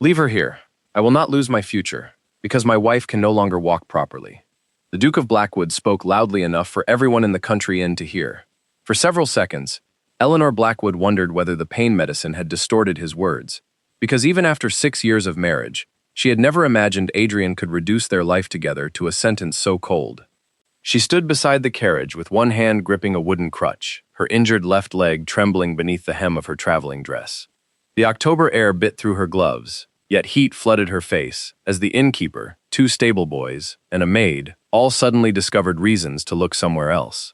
Leave her here. I will not lose my future, because my wife can no longer walk properly. The Duke of Blackwood spoke loudly enough for everyone in the country inn to hear. For several seconds, Eleanor Blackwood wondered whether the pain medicine had distorted his words, because even after 6 years of marriage, she had never imagined Adrian could reduce their life together to a sentence so cold. She stood beside the carriage with one hand gripping a wooden crutch, her injured left leg trembling beneath the hem of her traveling dress. The October air bit through her gloves, yet heat flooded her face as the innkeeper, 2 stable boys, and a maid all suddenly discovered reasons to look somewhere else.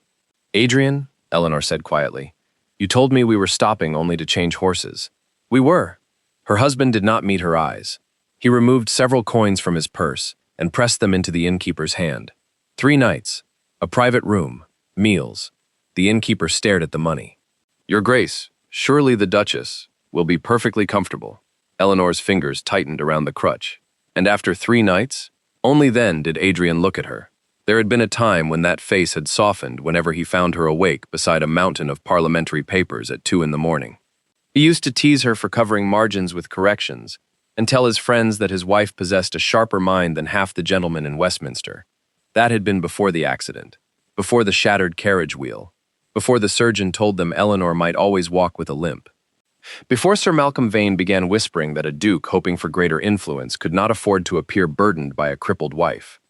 "Adrian," Eleanor said quietly, "you told me we were stopping only to change horses." "We were." Her husband did not meet her eyes. He removed several coins from his purse and pressed them into the innkeeper's hand. 3 nights, a private room, meals. The innkeeper stared at the money. "Your Grace, surely the Duchess will be perfectly comfortable." Eleanor's fingers tightened around the crutch. And after 3 nights, only then did Adrian look at her. There had been a time when that face had softened whenever he found her awake beside a mountain of parliamentary papers at 2 in the morning. He used to tease her for covering margins with corrections and tell his friends that his wife possessed a sharper mind than half the gentlemen in Westminster. That had been before the accident, before the shattered carriage wheel, before the surgeon told them Eleanor might always walk with a limp. Before Sir Malcolm Vane began whispering that a duke hoping for greater influence could not afford to appear burdened by a crippled wife.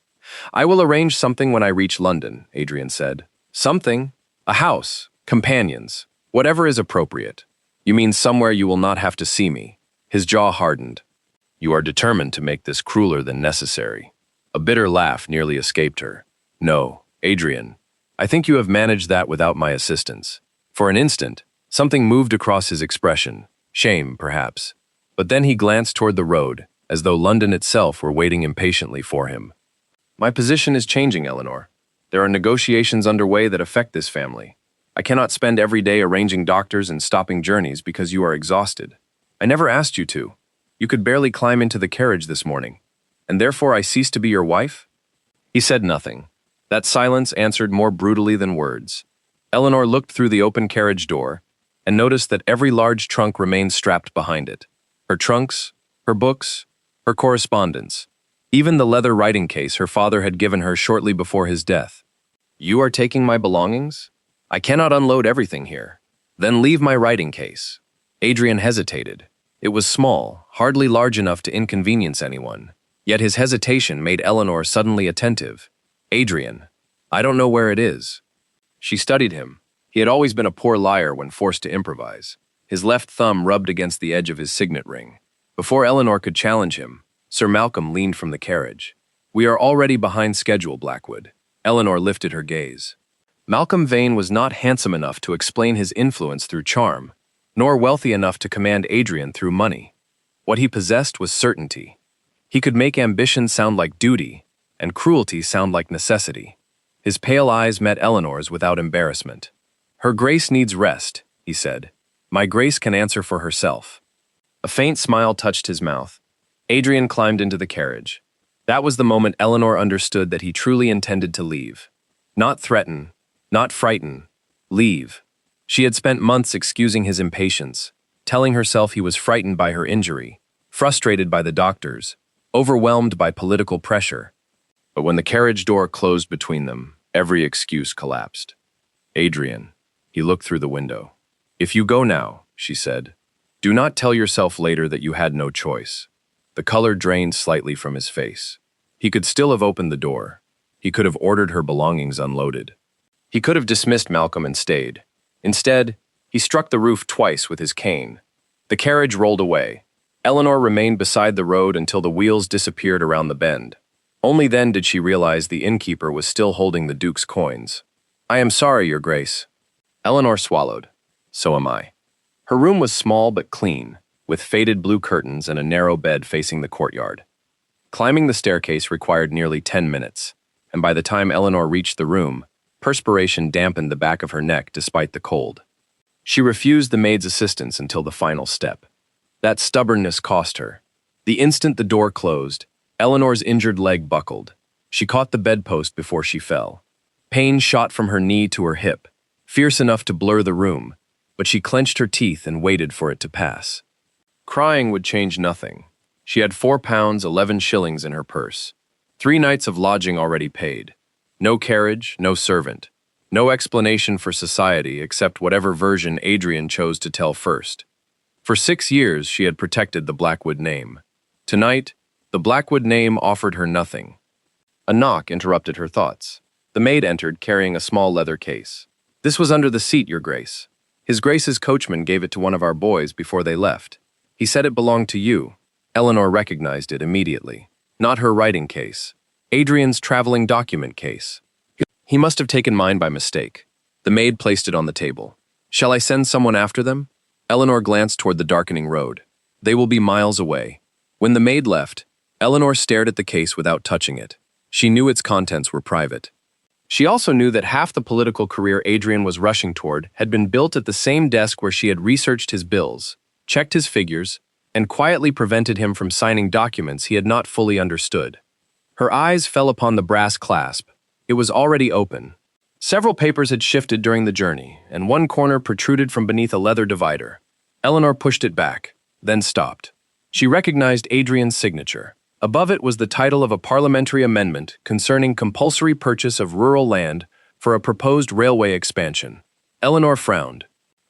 "I will arrange something when I reach London," Adrian said. "Something. A house, companions, whatever is appropriate." "You mean somewhere you will not have to see me?" His jaw hardened. "You are determined to make this crueler than necessary." A bitter laugh nearly escaped her. "No, Adrian, I think you have managed that without my assistance." For an instant, something moved across his expression, shame, perhaps. But then he glanced toward the road, as though London itself were waiting impatiently for him. "My position is changing, Eleanor. There are negotiations underway that affect this family. I cannot spend every day arranging doctors and stopping journeys because you are exhausted. I never asked you to. You could barely climb into the carriage this morning. And therefore I cease to be your wife?" He said nothing. That silence answered more brutally than words. Eleanor looked through the open carriage door and noticed that every large trunk remained strapped behind it. Her trunks, her books, her correspondence, even the leather writing case her father had given her shortly before his death. "You are taking my belongings? I cannot unload everything here." "Then leave my writing case." Adrian hesitated. It was small, hardly large enough to inconvenience anyone. Yet his hesitation made Eleanor suddenly attentive. "Adrian, I don't know where it is." She studied him. He had always been a poor liar when forced to improvise. His left thumb rubbed against the edge of his signet ring. Before Eleanor could challenge him, Sir Malcolm leaned from the carriage. "We are already behind schedule, Blackwood." Eleanor lifted her gaze. Malcolm Vane was not handsome enough to explain his influence through charm, nor wealthy enough to command Adrian through money. What he possessed was certainty. He could make ambition sound like duty, and cruelty sound like necessity. His pale eyes met Eleanor's without embarrassment. "Her Grace needs rest," he said. "My Grace can answer for herself." A faint smile touched his mouth. Adrian climbed into the carriage. That was the moment Eleanor understood that he truly intended to leave. Not threaten, not frighten, leave. She had spent months excusing his impatience, telling herself he was frightened by her injury, frustrated by the doctors, overwhelmed by political pressure. But when the carriage door closed between them, every excuse collapsed. "Adrian," he looked through the window. "If you go now," she said, "do not tell yourself later that you had no choice." The color drained slightly from his face. He could still have opened the door. He could have ordered her belongings unloaded. He could have dismissed Malcolm and stayed. Instead, he struck the roof twice with his cane. The carriage rolled away. Eleanor remained beside the road until the wheels disappeared around the bend. Only then did she realize the innkeeper was still holding the Duke's coins. "I am sorry, Your Grace." Eleanor swallowed. "So am I." Her room was small but clean, with faded blue curtains and a narrow bed facing the courtyard. Climbing the staircase required nearly 10 minutes, and by the time Eleanor reached the room, perspiration dampened the back of her neck despite the cold. She refused the maid's assistance until the final step. That stubbornness cost her. The instant the door closed, Eleanor's injured leg buckled. She caught the bedpost before she fell. Pain shot from her knee to her hip, fierce enough to blur the room, but she clenched her teeth and waited for it to pass. Crying would change nothing. She had £4, 11 shillings in her purse. 3 nights of lodging already paid. No carriage, no servant. No explanation for society except whatever version Adrian chose to tell first. For 6 years, she had protected the Blackwood name. Tonight, the Blackwood name offered her nothing. A knock interrupted her thoughts. The maid entered, carrying a small leather case. "This was under the seat, Your Grace. His Grace's coachman gave it to one of our boys before they left. He said it belonged to you." Eleanor recognized it immediately. Not her writing case. Adrian's traveling document case. He must have taken mine by mistake. The maid placed it on the table. "Shall I send someone after them?" Eleanor glanced toward the darkening road. "They will be miles away." When the maid left, Eleanor stared at the case without touching it. She knew its contents were private. She also knew that half the political career Adrian was rushing toward had been built at the same desk where she had researched his bills, checked his figures, and quietly prevented him from signing documents he had not fully understood. Her eyes fell upon the brass clasp. It was already open. Several papers had shifted during the journey, and one corner protruded from beneath a leather divider. Eleanor pushed it back, then stopped. She recognized Adrian's signature. Above it was the title of a parliamentary amendment concerning compulsory purchase of rural land for a proposed railway expansion. Eleanor frowned.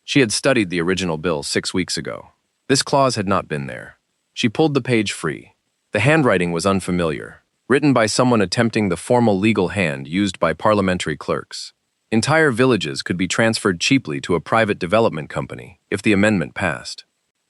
She had studied the original bill 6 weeks ago. This clause had not been there. She pulled the page free. The handwriting was unfamiliar, written by someone attempting the formal legal hand used by parliamentary clerks. Entire villages could be transferred cheaply to a private development company if the amendment passed.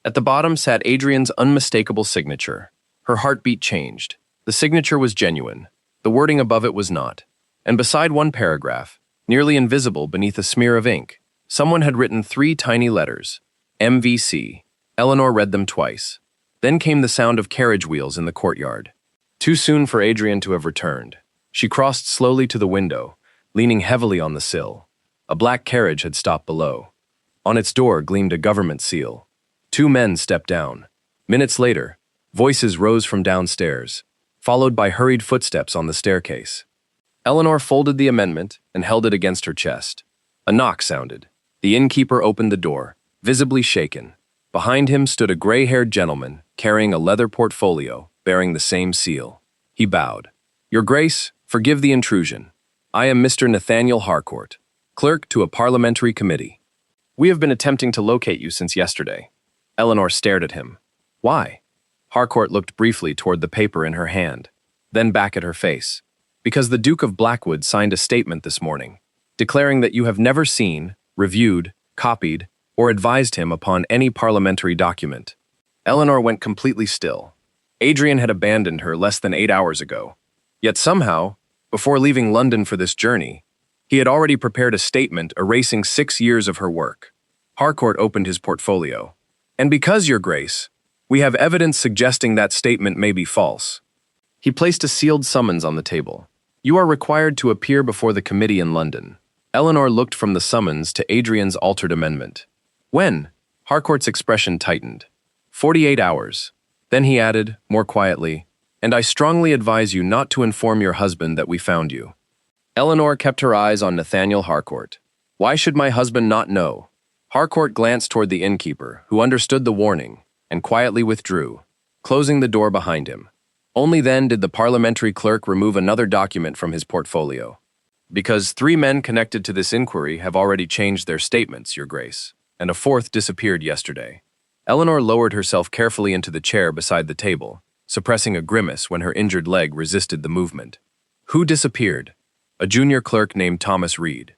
At the bottom sat Adrian's unmistakable signature. Her heartbeat changed. The signature was genuine. The wording above it was not. And beside one paragraph, nearly invisible beneath a smear of ink, someone had written 3 tiny letters. MVC. Eleanor read them twice. Then came the sound of carriage wheels in the courtyard. Too soon for Adrian to have returned. She crossed slowly to the window, leaning heavily on the sill. A black carriage had stopped below. On its door gleamed a government seal. 2 men stepped down. Minutes later, voices rose from downstairs, followed by hurried footsteps on the staircase. Eleanor folded the amendment and held it against her chest. A knock sounded. The innkeeper opened the door, visibly shaken. Behind him stood a gray-haired gentleman carrying a leather portfolio bearing the same seal. He bowed. "Your Grace, forgive the intrusion. I am Mr. Nathaniel Harcourt, clerk to a parliamentary committee. We have been attempting to locate you since yesterday." Eleanor stared at him. "Why?" Harcourt looked briefly toward the paper in her hand, then back at her face. "Because the Duke of Blackwood signed a statement this morning, declaring that you have never seen, reviewed, copied, or advised him upon any parliamentary document." Eleanor went completely still. Adrian had abandoned her less than 8 hours ago. Yet somehow, before leaving London for this journey, he had already prepared a statement erasing 6 years of her work. Harcourt opened his portfolio. "And because, Your Grace, we have evidence suggesting that statement may be false." He placed a sealed summons on the table. "You are required to appear before the committee in London." Eleanor looked from the summons to Adrian's altered amendment. "When?" Harcourt's expression tightened. 48 hours. Then he added, more quietly, "And I strongly advise you not to inform your husband that we found you." Eleanor kept her eyes on Nathaniel Harcourt. "Why should my husband not know?" Harcourt glanced toward the innkeeper, who understood the warning, and quietly withdrew, closing the door behind him. Only then did the parliamentary clerk remove another document from his portfolio. "Because 3 men connected to this inquiry have already changed their statements, Your Grace, and a 4th disappeared yesterday." Eleanor lowered herself carefully into the chair beside the table, suppressing a grimace when her injured leg resisted the movement. "Who disappeared?" "A junior clerk named Thomas Reed.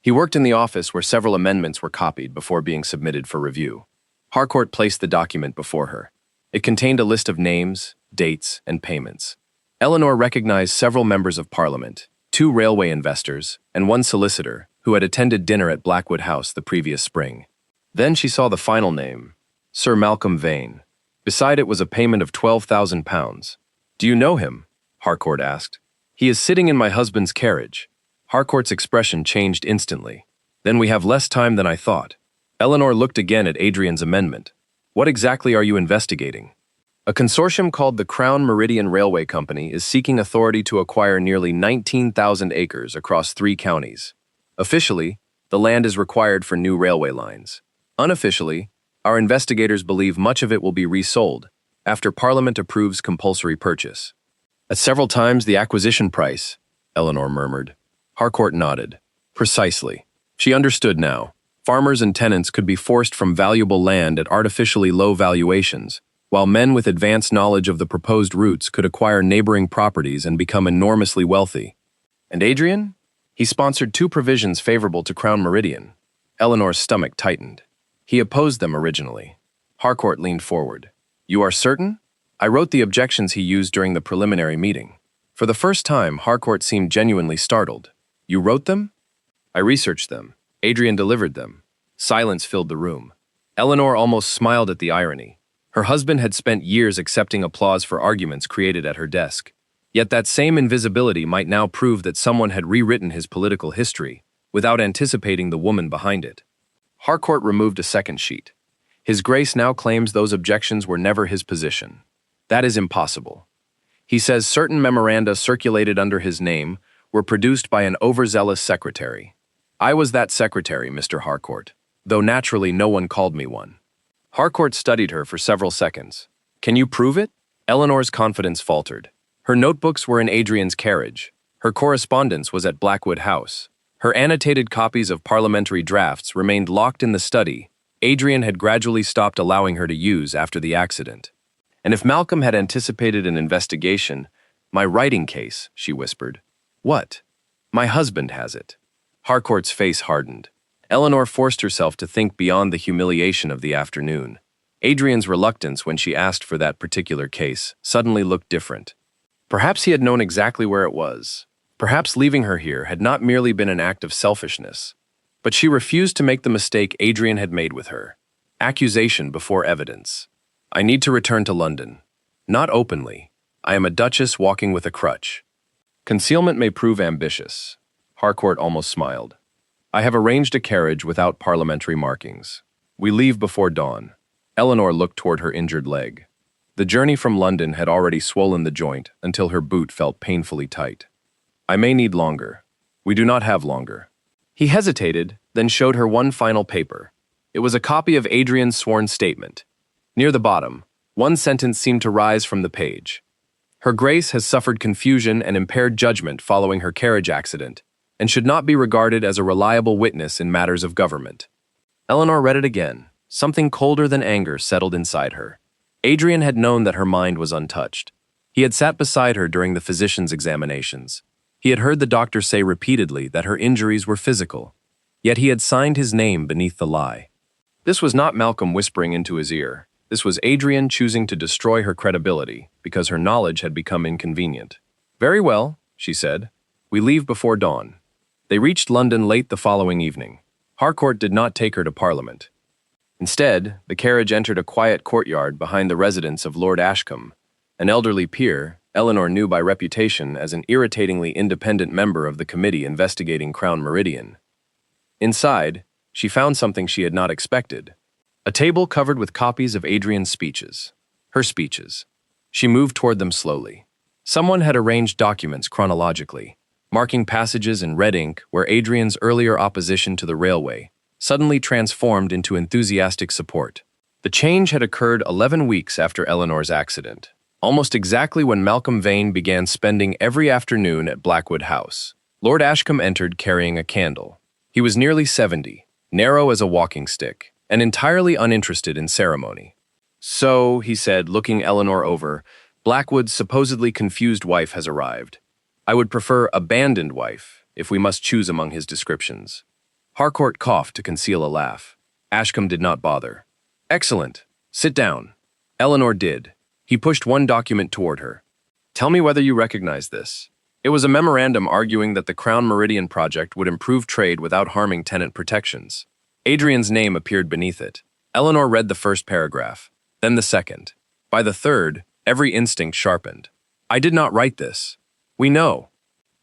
He worked in the office where several amendments were copied before being submitted for review." Harcourt placed the document before her. It contained a list of names, dates, and payments. Eleanor recognized several members of Parliament, 2 railway investors, and 1 solicitor who had attended dinner at Blackwood House the previous spring. Then she saw the final name, Sir Malcolm Vane. Beside it was a payment of £12,000. "Do you know him?" Harcourt asked. "He is sitting in my husband's carriage." Harcourt's expression changed instantly. "Then we have less time than I thought." Eleanor looked again at Adrian's amendment. "What exactly are you investigating?" "A consortium called the Crown Meridian Railway Company is seeking authority to acquire nearly 19,000 acres across 3 counties. Officially, the land is required for new railway lines. Unofficially, our investigators believe much of it will be resold, after Parliament approves compulsory purchase. At several times the acquisition price, Eleanor murmured. Harcourt nodded. Precisely. She understood now. Farmers and tenants could be forced from valuable land at artificially low valuations, while men with advanced knowledge of the proposed routes could acquire neighboring properties and become enormously wealthy. And Adrian? He sponsored 2 provisions favorable to Crown Meridian. Eleanor's stomach tightened. He opposed them originally. Harcourt leaned forward. You are certain? I wrote the objections he used during the preliminary meeting. For the first time, Harcourt seemed genuinely startled. You wrote them? I researched them. Adrian delivered them. Silence filled the room. Eleanor almost smiled at the irony. Her husband had spent years accepting applause for arguments created at her desk. Yet that same invisibility might now prove that someone had rewritten his political history, without anticipating the woman behind it. Harcourt removed a second sheet. His Grace now claims those objections were never his position. That is impossible. He says certain memoranda circulated under his name were produced by an overzealous secretary. I was that secretary, Mr. Harcourt, though naturally no one called me one. Harcourt studied her for several seconds. Can you prove it? Eleanor's confidence faltered. Her notebooks were in Adrian's carriage. Her correspondence was at Blackwood House. Her annotated copies of parliamentary drafts remained locked in the study Adrian had gradually stopped allowing her to use after the accident. And if Malcolm had anticipated an investigation, my writing case, she whispered. What? My husband has it. Harcourt's face hardened. Eleanor forced herself to think beyond the humiliation of the afternoon. Adrian's reluctance when she asked for that particular case suddenly looked different. Perhaps he had known exactly where it was. Perhaps leaving her here had not merely been an act of selfishness. But she refused to make the mistake Adrian had made with her. Accusation before evidence. I need to return to London. Not openly. I am a duchess walking with a crutch. Concealment may prove ambitious. Harcourt almost smiled. I have arranged a carriage without parliamentary markings. We leave before dawn. Eleanor looked toward her injured leg. The journey from London had already swollen the joint until her boot felt painfully tight. I may need longer. We do not have longer. He hesitated, then showed her one final paper. It was a copy of Adrian's sworn statement. Near the bottom, one sentence seemed to rise from the page. Her Grace has suffered confusion and impaired judgment following her carriage accident, and should not be regarded as a reliable witness in matters of government. Eleanor read it again. Something colder than anger settled inside her. Adrian had known that her mind was untouched. He had sat beside her during the physician's examinations. He had heard the doctor say repeatedly that her injuries were physical, yet he had signed his name beneath the lie. This was not Malcolm whispering into his ear. This was Adrian choosing to destroy her credibility because her knowledge had become inconvenient. Very well, she said. We leave before dawn. They reached London late the following evening. Harcourt did not take her to Parliament. Instead, the carriage entered a quiet courtyard behind the residence of Lord Ashcombe, an elderly peer Eleanor knew by reputation as an irritatingly independent member of the committee investigating Crown Meridian. Inside, she found something she had not expected. A table covered with copies of Adrian's speeches. Her speeches. She moved toward them slowly. Someone had arranged documents chronologically, marking passages in red ink where Adrian's earlier opposition to the railway suddenly transformed into enthusiastic support. The change had occurred 11 weeks after Eleanor's accident, almost exactly when Malcolm Vane began spending every afternoon at Blackwood House. Lord Ashcombe entered carrying a candle. He was nearly 70, narrow as a walking stick, and entirely uninterested in ceremony. So, he said, looking Eleanor over, Blackwood's supposedly confused wife has arrived. I would prefer abandoned wife, if we must choose among his descriptions. Harcourt coughed to conceal a laugh. Ashcombe did not bother. Excellent. Sit down. Eleanor did. He pushed one document toward her. Tell me whether you recognize this. It was a memorandum arguing that the Crown Meridian project would improve trade without harming tenant protections. Adrian's name appeared beneath it. Eleanor read the first paragraph, then the second. By the third, every instinct sharpened. I did not write this. We know.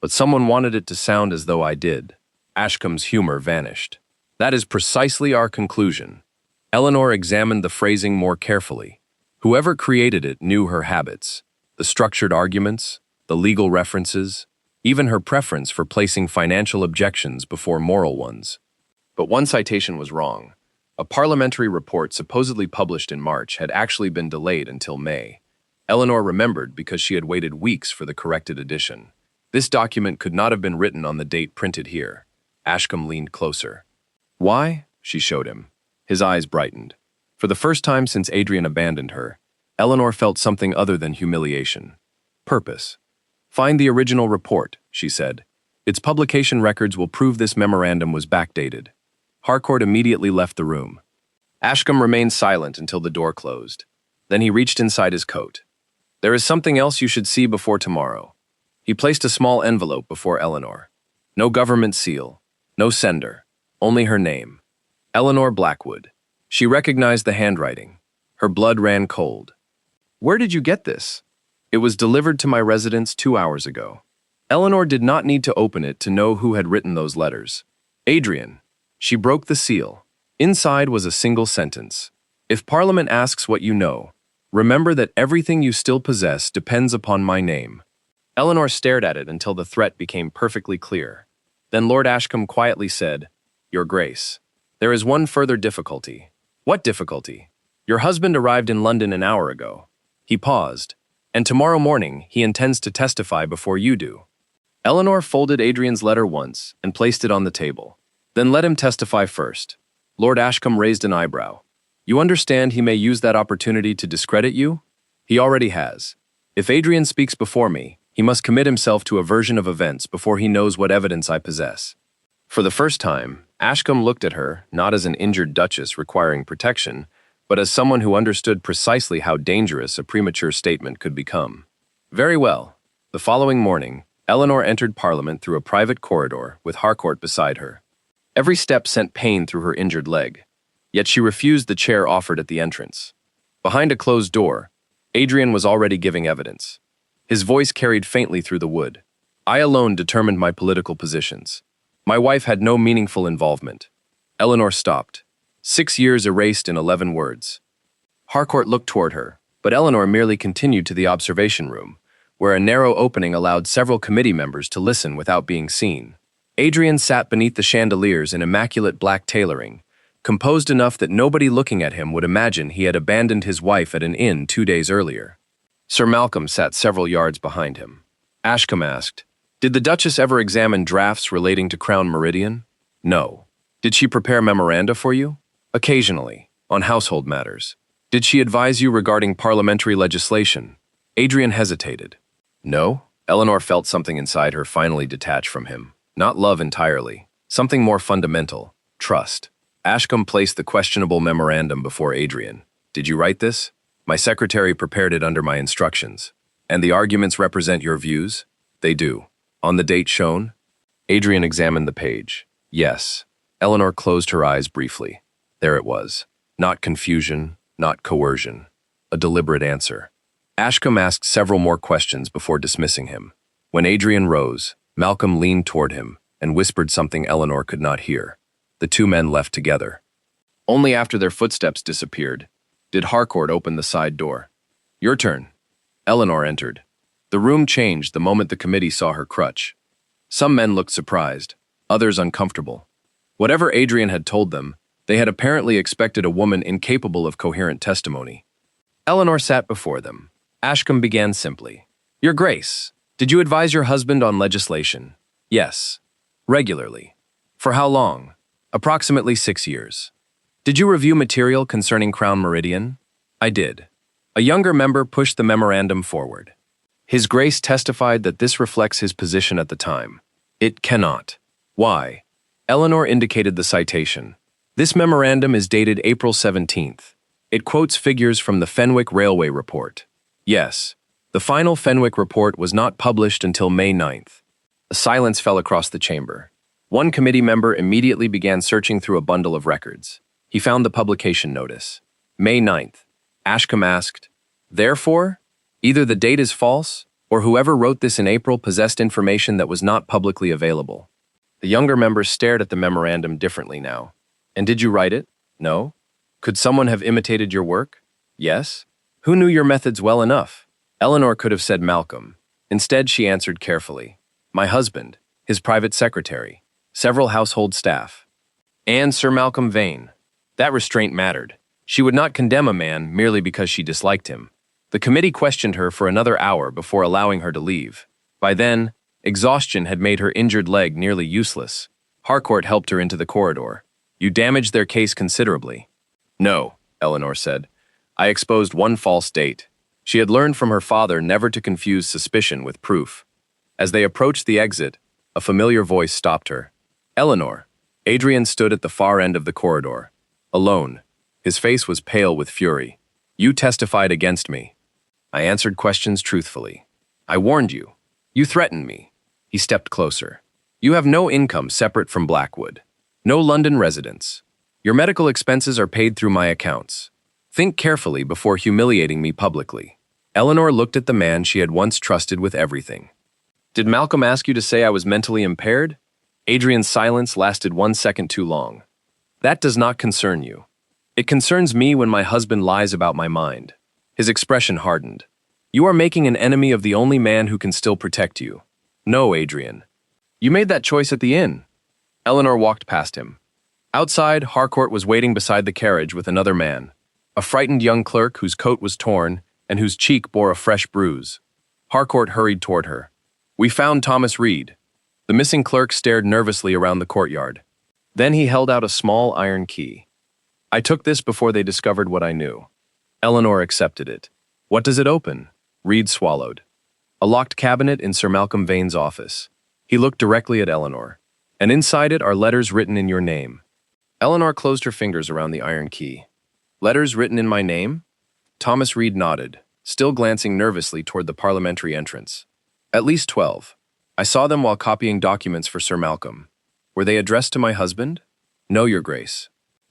But someone wanted it to sound as though I did. Ashcombe's humor vanished. That is precisely our conclusion. Eleanor examined the phrasing more carefully. Whoever created it knew her habits, the structured arguments, the legal references, even her preference for placing financial objections before moral ones. But one citation was wrong. A parliamentary report supposedly published in March had actually been delayed until May. Eleanor remembered because she had waited weeks for the corrected edition. This document could not have been written on the date printed here. Ashcombe leaned closer. Why? She showed him. His eyes brightened. For the first time since Adrian abandoned her, Eleanor felt something other than humiliation. Purpose. Find the original report, she said. Its publication records will prove this memorandum was backdated. Harcourt immediately left the room. Ashcombe remained silent until the door closed. Then he reached inside his coat. There is something else you should see before tomorrow. He placed a small envelope before Eleanor. No government seal, no sender, only her name. Eleanor Blackwood. She recognized the handwriting. Her blood ran cold. Where did you get this? It was delivered to my residence 2 hours ago. Eleanor did not need to open it to know who had written those letters. Adrian. She broke the seal. Inside was a single sentence. If Parliament asks what you know, remember that everything you still possess depends upon my name. Eleanor stared at it until the threat became perfectly clear. Then Lord Ashcombe quietly said, Your Grace, there is one further difficulty. What difficulty? Your husband arrived in London an hour ago. He paused, and tomorrow morning he intends to testify before you do. Eleanor folded Adrian's letter once and placed it on the table. Then let him testify first. Lord Ashcombe raised an eyebrow. You understand he may use that opportunity to discredit you? He already has. If Adrian speaks before me, he must commit himself to a version of events before he knows what evidence I possess. For the first time, Ashcombe looked at her not as an injured duchess requiring protection, but as someone who understood precisely how dangerous a premature statement could become. Very well. The following morning, Eleanor entered Parliament through a private corridor with Harcourt beside her. Every step sent pain through her injured leg, yet she refused the chair offered at the entrance. Behind a closed door, Adrian was already giving evidence. His voice carried faintly through the wood. I alone determined my political positions. My wife had no meaningful involvement. Eleanor stopped. 6 years erased in 11 words. Harcourt looked toward her, but Eleanor merely continued to the observation room, where a narrow opening allowed several committee members to listen without being seen. Adrian sat beneath the chandeliers in immaculate black tailoring, composed enough that nobody looking at him would imagine he had abandoned his wife at an inn 2 days earlier. Sir Malcolm sat several yards behind him. Ashcombe asked, Did the Duchess ever examine drafts relating to Crown Meridian? No. Did she prepare memoranda for you? Occasionally, on household matters. Did she advise you regarding parliamentary legislation? Adrian hesitated. No. Eleanor felt something inside her finally detach from him. Not love entirely. Something more fundamental. Trust. Ashcombe placed the questionable memorandum before Adrian. Did you write this? My secretary prepared it under my instructions. And the arguments represent your views? They do. On the date shown? Adrian examined the page. Yes. Eleanor closed her eyes briefly. There it was. Not confusion, not coercion. A deliberate answer. Ashcombe asked several more questions before dismissing him. When Adrian rose, Malcolm leaned toward him and whispered something Eleanor could not hear. The two men left together. Only after their footsteps disappeared did Harcourt open the side door. Your turn. Eleanor entered. The room changed the moment the committee saw her crutch. Some men looked surprised, others uncomfortable. Whatever Adrian had told them, they had apparently expected a woman incapable of coherent testimony. Eleanor sat before them. Ashcombe began simply. Your Grace, did you advise your husband on legislation? Yes. Regularly. For how long? Approximately 6 years. Did you review material concerning Crown Meridian? I did. A younger member pushed the memorandum forward. His Grace testified that this reflects his position at the time. It cannot. Why? Eleanor indicated the citation. This memorandum is dated April 17th. It quotes figures from the Fenwick Railway Report. Yes. The final Fenwick report was not published until May 9th. A silence fell across the chamber. One committee member immediately began searching through a bundle of records. He found the publication notice. May 9th. Ashcombe asked, Therefore, either the date is false, or whoever wrote this in April possessed information that was not publicly available. The younger member stared at the memorandum differently now. And did you write it? No. Could someone have imitated your work? Yes. Who knew your methods well enough? Eleanor could have said Malcolm. Instead, she answered carefully. My husband, his private secretary, several household staff, and Sir Malcolm Vane. That restraint mattered. She would not condemn a man merely because she disliked him. The committee questioned her for another hour before allowing her to leave. By then, exhaustion had made her injured leg nearly useless. Harcourt helped her into the corridor. You damaged their case considerably. No, Eleanor said. I exposed one false date. She had learned from her father never to confuse suspicion with proof. As they approached the exit, a familiar voice stopped her. Eleanor. Adrian stood at the far end of the corridor, alone. His face was pale with fury. You testified against me. I answered questions truthfully. I warned you. You threatened me. He stepped closer. You have no income separate from Blackwood. No London residence. Your medical expenses are paid through my accounts. Think carefully before humiliating me publicly. Eleanor looked at the man she had once trusted with everything. Did Malcolm ask you to say I was mentally impaired? Adrian's silence lasted 1 second too long. That does not concern you. It concerns me when my husband lies about my mind. His expression hardened. You are making an enemy of the only man who can still protect you. No, Adrian. You made that choice at the inn. Eleanor walked past him. Outside, Harcourt was waiting beside the carriage with another man, a frightened young clerk whose coat was torn and whose cheek bore a fresh bruise. Harcourt hurried toward her. We found Thomas Reed. The missing clerk stared nervously around the courtyard. Then he held out a small iron key. I took this before they discovered what I knew. Eleanor accepted it. What does it open? Reed swallowed. A locked cabinet in Sir Malcolm Vane's office. He looked directly at Eleanor. And inside it are letters written in your name. Eleanor closed her fingers around the iron key. Letters written in my name? Thomas Reed nodded, still glancing nervously toward the parliamentary entrance. At least 12. I saw them while copying documents for Sir Malcolm. Were they addressed to my husband? No, Your Grace.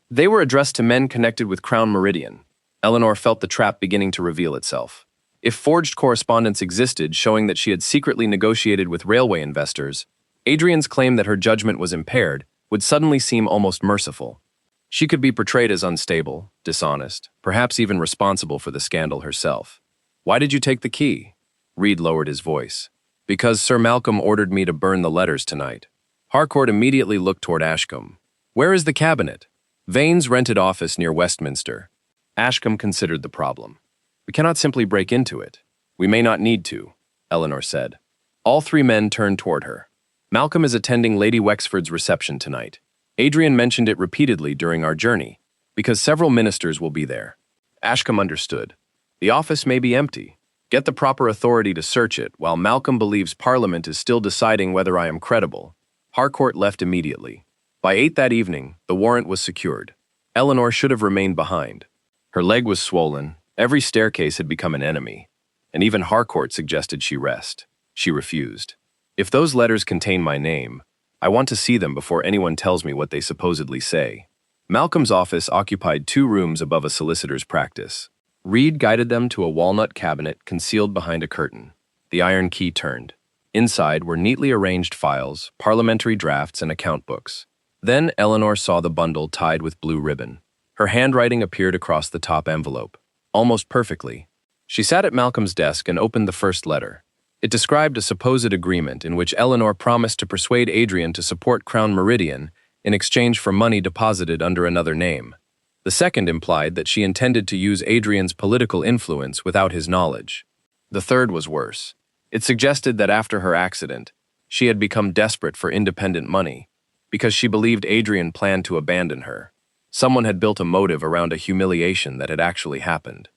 They were addressed to men connected with Crown Meridian. Eleanor felt the trap beginning to reveal itself. If forged correspondence existed showing that she had secretly negotiated with railway investors, Adrian's claim that her judgment was impaired would suddenly seem almost merciful. She could be portrayed as unstable, dishonest, perhaps even responsible for the scandal herself. Why did you take the key? Reed lowered his voice. Because Sir Malcolm ordered me to burn the letters tonight. Harcourt immediately looked toward Ashcombe. Where is the cabinet? Vane's rented office near Westminster. Ashcombe considered the problem. We cannot simply break into it. We may not need to, Eleanor said. All three men turned toward her. Malcolm is attending Lady Wexford's reception tonight. Adrian mentioned it repeatedly during our journey, because several ministers will be there. Ashcombe understood. The office may be empty. Get the proper authority to search it, while Malcolm believes Parliament is still deciding whether I am credible. Harcourt left immediately. By 8 that evening, the warrant was secured. Eleanor should have remained behind. Her leg was swollen, every staircase had become an enemy, and even Harcourt suggested she rest. She refused. If those letters contain my name, I want to see them before anyone tells me what they supposedly say. Malcolm's office occupied 2 rooms above a solicitor's practice. Reed guided them to a walnut cabinet concealed behind a curtain. The iron key turned. Inside were neatly arranged files, parliamentary drafts, and account books. Then Eleanor saw the bundle tied with blue ribbon. Her handwriting appeared across the top envelope, almost perfectly. She sat at Malcolm's desk and opened the first letter. It described a supposed agreement in which Eleanor promised to persuade Adrian to support Crown Meridian in exchange for money deposited under another name. The second implied that she intended to use Adrian's political influence without his knowledge. The third was worse. It suggested that after her accident, she had become desperate for independent money because she believed Adrian planned to abandon her. Someone had built a motive around a humiliation that had actually happened.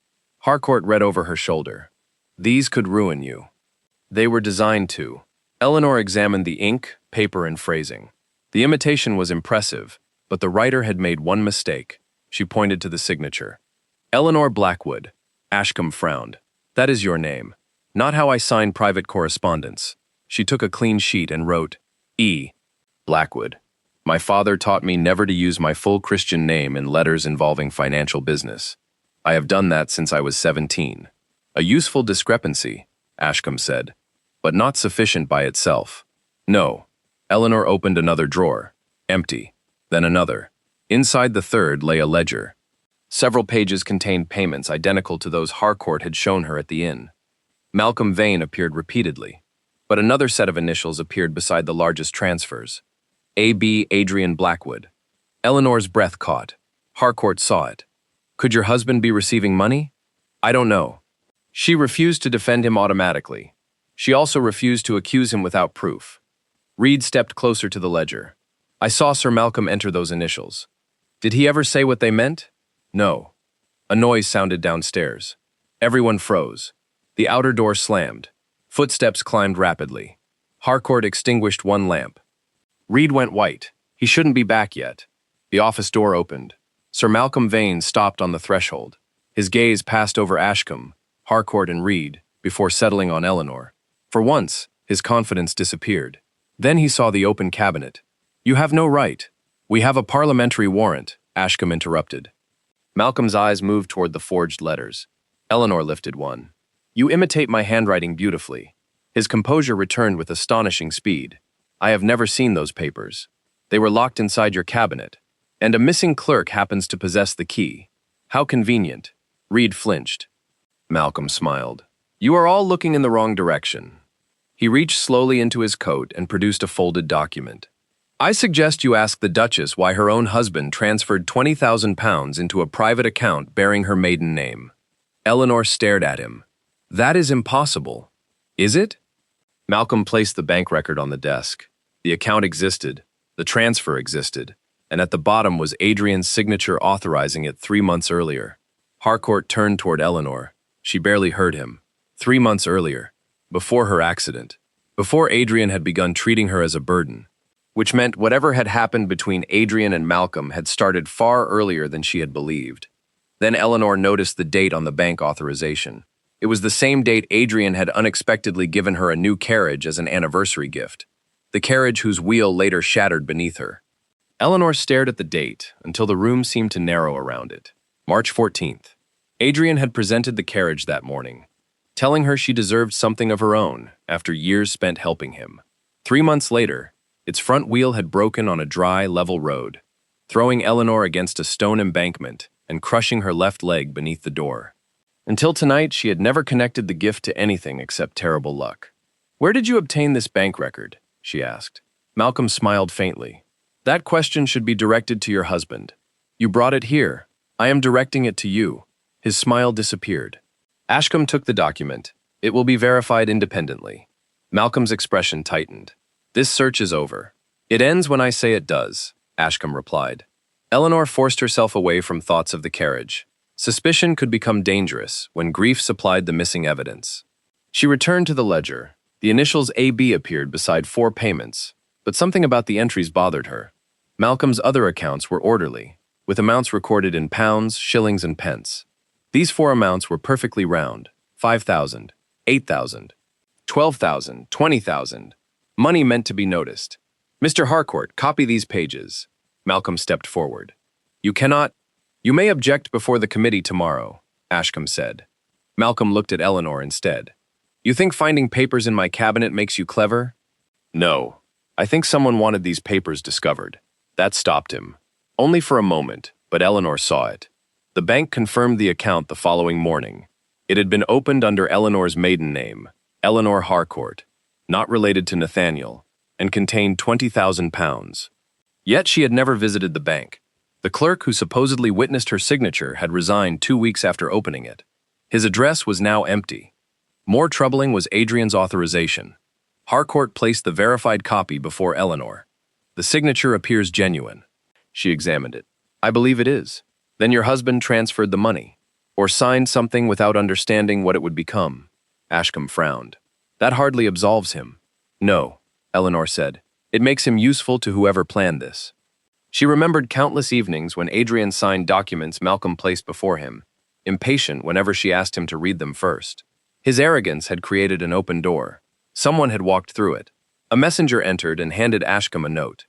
Harcourt read over her shoulder. These could ruin you. They were designed to. Eleanor examined the ink, paper, and phrasing. The imitation was impressive, but the writer had made one mistake. She pointed to the signature. Eleanor Blackwood. Ashcombe frowned. That is your name. Not how I sign private correspondence. She took a clean sheet and wrote, E. Blackwood. My father taught me never to use my full Christian name in letters involving financial business. I have done that since I was 17. A useful discrepancy, Ashcombe said, but not sufficient by itself. No. Eleanor opened another drawer. Empty. Then another. Inside the third lay a ledger. Several pages contained payments identical to those Harcourt had shown her at the inn. Malcolm Vane appeared repeatedly, but another set of initials appeared beside the largest transfers. A.B. Adrian Blackwood. Eleanor's breath caught. Harcourt saw it. Could your husband be receiving money? I don't know. She refused to defend him automatically. She also refused to accuse him without proof. Reed stepped closer to the ledger. I saw Sir Malcolm enter those initials. Did he ever say what they meant? No. A noise sounded downstairs. Everyone froze. The outer door slammed. Footsteps climbed rapidly. Harcourt extinguished one lamp. Reed went white. He shouldn't be back yet. The office door opened. Sir Malcolm Vane stopped on the threshold. His gaze passed over Ashcombe, Harcourt, and Reed before settling on Eleanor. For once, his confidence disappeared. Then he saw the open cabinet. You have no right. We have a parliamentary warrant, Ashcombe interrupted. Malcolm's eyes moved toward the forged letters. Eleanor lifted one. You imitate my handwriting beautifully. His composure returned with astonishing speed. I have never seen those papers. They were locked inside your cabinet, and a missing clerk happens to possess the key. How convenient. Reed flinched. Malcolm smiled. You are all looking in the wrong direction. He reached slowly into his coat and produced a folded document. I suggest you ask the Duchess why her own husband transferred £20,000 into a private account bearing her maiden name. Eleanor stared at him. That is impossible. Is it? Malcolm placed the bank record on the desk. The account existed, the transfer existed, and at the bottom was Adrian's signature authorizing it 3 months earlier. Harcourt turned toward Eleanor. She barely heard him. 3 months earlier, before her accident, before Adrian had begun treating her as a burden, which meant whatever had happened between Adrian and Malcolm had started far earlier than she had believed. Then Eleanor noticed the date on the bank authorization. It was the same date Adrian had unexpectedly given her a new carriage as an anniversary gift, the carriage whose wheel later shattered beneath her. Eleanor stared at the date until the room seemed to narrow around it. March 14th. Adrian had presented the carriage that morning, telling her she deserved something of her own after years spent helping him. 3 months later, its front wheel had broken on a dry, level road, throwing Eleanor against a stone embankment and crushing her left leg beneath the door. Until tonight, she had never connected the gift to anything except terrible luck. Where did you obtain this bank record? She asked. Malcolm smiled faintly. That question should be directed to your husband. You brought it here. I am directing it to you. His smile disappeared. Ashcombe took the document. It will be verified independently. Malcolm's expression tightened. This search is over. It ends when I say it does, Ashcombe replied. Eleanor forced herself away from thoughts of the carriage. Suspicion could become dangerous when grief supplied the missing evidence. She returned to the ledger. The initials AB appeared beside 4 payments, but something about the entries bothered her. Malcolm's other accounts were orderly, with amounts recorded in pounds, shillings, and pence. These 4 amounts were perfectly round: 5,000, 8,000, 12,000, 20,000. Money meant to be noticed. Mr. Harcourt, copy these pages. Malcolm stepped forward. You may object before the committee tomorrow, Ashcombe said. Malcolm looked at Eleanor instead. You think finding papers in my cabinet makes you clever? No. I think someone wanted these papers discovered. That stopped him. Only for a moment, but Eleanor saw it. The bank confirmed the account the following morning. It had been opened under Eleanor's maiden name, Eleanor Harcourt, not related to Nathaniel, and contained £20,000. Yet she had never visited the bank. The clerk who supposedly witnessed her signature had resigned 2 weeks after opening it. His address was now empty. More troubling was Adrian's authorization. Harcourt placed the verified copy before Eleanor. The signature appears genuine. She examined it. I believe it is. Then your husband transferred the money, or signed something without understanding what it would become. Ashcombe frowned. That hardly absolves him. No, Eleanor said. It makes him useful to whoever planned this. She remembered countless evenings when Adrian signed documents Malcolm placed before him, impatient whenever she asked him to read them first. His arrogance had created an open door. Someone had walked through it. A messenger entered and handed Ashcombe a note.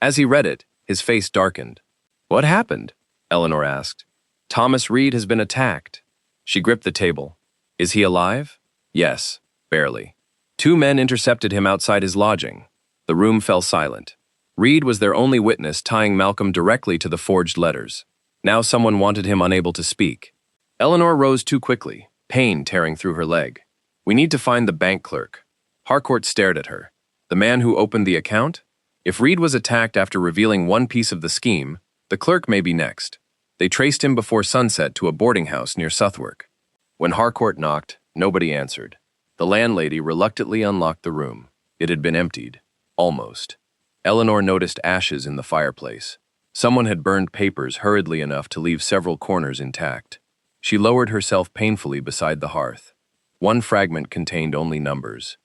As he read it, his face darkened. What happened? Eleanor asked. Thomas Reed has been attacked. She gripped the table. Is he alive? Yes, barely. 2 men intercepted him outside his lodging. The room fell silent. Reed was their only witness, tying Malcolm directly to the forged letters. Now someone wanted him unable to speak. Eleanor rose too quickly, pain tearing through her leg. We need to find the bank clerk. Harcourt stared at her. The man who opened the account? If Reed was attacked after revealing one piece of the scheme, the clerk may be next. They traced him before sunset to a boarding house near Southwark. When Harcourt knocked, nobody answered. The landlady reluctantly unlocked the room. It had been emptied. Almost. Eleanor noticed ashes in the fireplace. Someone had burned papers hurriedly enough to leave several corners intact. She lowered herself painfully beside the hearth. One fragment contained only numbers.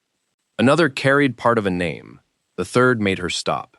Another carried part of a name. The third made her stop.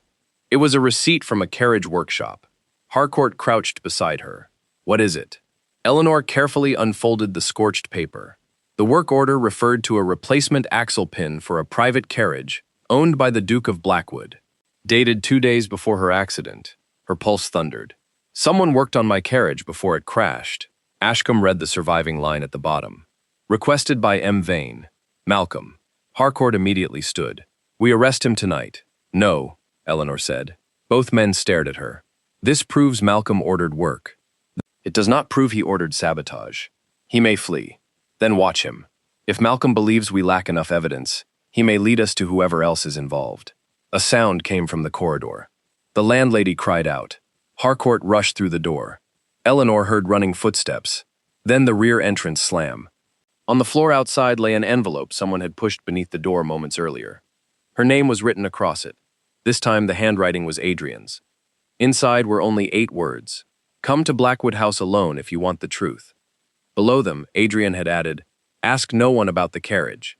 It was a receipt from a carriage workshop. Harcourt crouched beside her. What is it? Eleanor carefully unfolded the scorched paper. The work order referred to a replacement axle pin for a private carriage owned by the Duke of Blackwood. Dated 2 days before her accident. Her pulse thundered. Someone worked on my carriage before it crashed. Ashcombe read the surviving line at the bottom. Requested by M. Vane. Malcolm. Harcourt immediately stood. We arrest him tonight. No, Eleanor said. Both men stared at her. This proves Malcolm ordered work. It does not prove he ordered sabotage. He may flee. Then watch him. If Malcolm believes we lack enough evidence, he may lead us to whoever else is involved. A sound came from the corridor. The landlady cried out. Harcourt rushed through the door. Eleanor heard running footsteps. Then the rear entrance slam. On the floor outside lay an envelope someone had pushed beneath the door moments earlier. Her name was written across it. This time the handwriting was Adrian's. Inside were only 8 words. Come to Blackwood House alone if you want the truth. Below them, Adrian had added, ask no one about the carriage.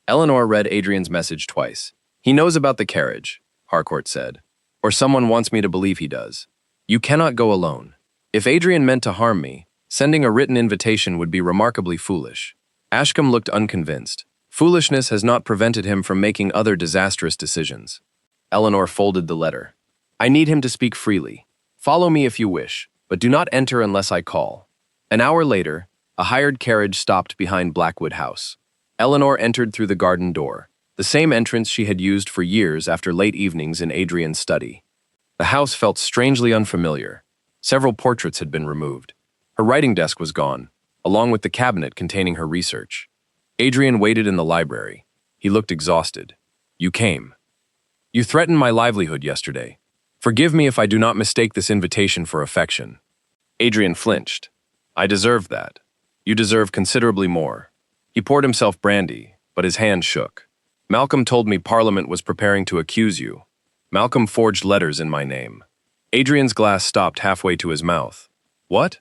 Eleanor read Adrian's message twice. He knows about the carriage, Harcourt said. Or someone wants me to believe he does. You cannot go alone. If Adrian meant to harm me, sending a written invitation would be remarkably foolish. Ashcombe looked unconvinced. Foolishness has not prevented him from making other disastrous decisions. Eleanor folded the letter. I need him to speak freely. Follow me if you wish, but do not enter unless I call. An hour later, a hired carriage stopped behind Blackwood House. Eleanor entered through the garden door, the same entrance she had used for years after late evenings in Adrian's study. The house felt strangely unfamiliar. Several portraits had been removed. Her writing desk was gone, along with the cabinet containing her research. Adrian waited in the library. He looked exhausted. You came. You threatened my livelihood yesterday. Forgive me if I do not mistake this invitation for affection. Adrian flinched. I deserved that. You deserve considerably more. He poured himself brandy, but his hand shook. Malcolm told me Parliament was preparing to accuse you. Malcolm forged letters in my name. Adrian's glass stopped halfway to his mouth. What?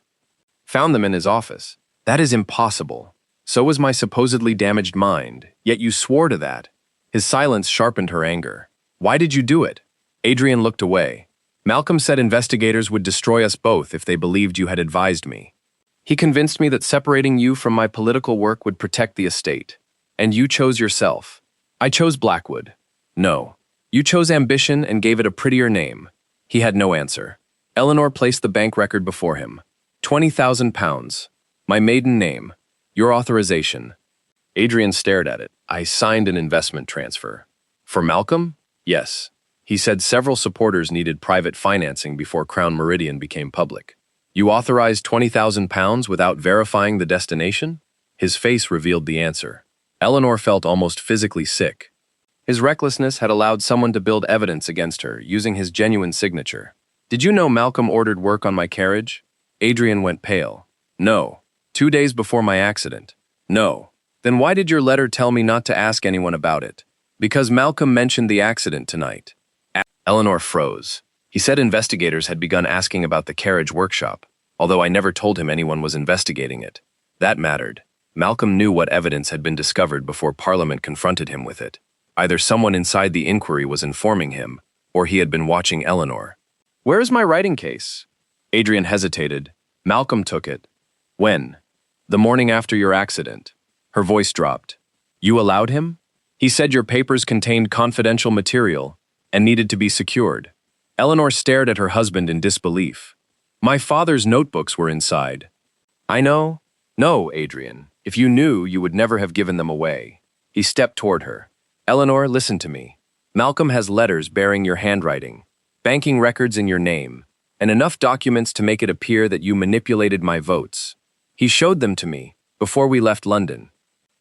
Found them in his office. That is impossible. So was my supposedly damaged mind, yet you swore to that. His silence sharpened her anger. Why did you do it? Adrian looked away. Malcolm said investigators would destroy us both if they believed you had advised me. He convinced me that separating you from my political work would protect the estate. And you chose yourself. I chose Blackwood. No. You chose ambition and gave it a prettier name. He had no answer. Eleanor placed the bank record before him. £20,000. My maiden name. Your authorization. Adrian stared at it. I signed an investment transfer. For Malcolm? Yes. He said several supporters needed private financing before Crown Meridian became public. You authorized £20,000 without verifying the destination? His face revealed the answer. Eleanor felt almost physically sick. His recklessness had allowed someone to build evidence against her using his genuine signature. Did you know Malcolm ordered work on my carriage? Adrian went pale. No. 2 days before my accident. No. Then why did your letter tell me not to ask anyone about it? Because Malcolm mentioned the accident tonight. Eleanor froze. He said investigators had begun asking about the carriage workshop, although I never told him anyone was investigating it. That mattered. Malcolm knew what evidence had been discovered before Parliament confronted him with it. Either someone inside the inquiry was informing him, or he had been watching Eleanor. Where is my writing case? Adrian hesitated. Malcolm took it. When? The morning after your accident. Her voice dropped. You allowed him? He said your papers contained confidential material and needed to be secured. Eleanor stared at her husband in disbelief. My father's notebooks were inside. I know. No, Adrian. If you knew, you would never have given them away. He stepped toward her. Eleanor, listen to me. Malcolm has letters bearing your handwriting, banking records in your name, and enough documents to make it appear that you manipulated my votes. He showed them to me before we left London.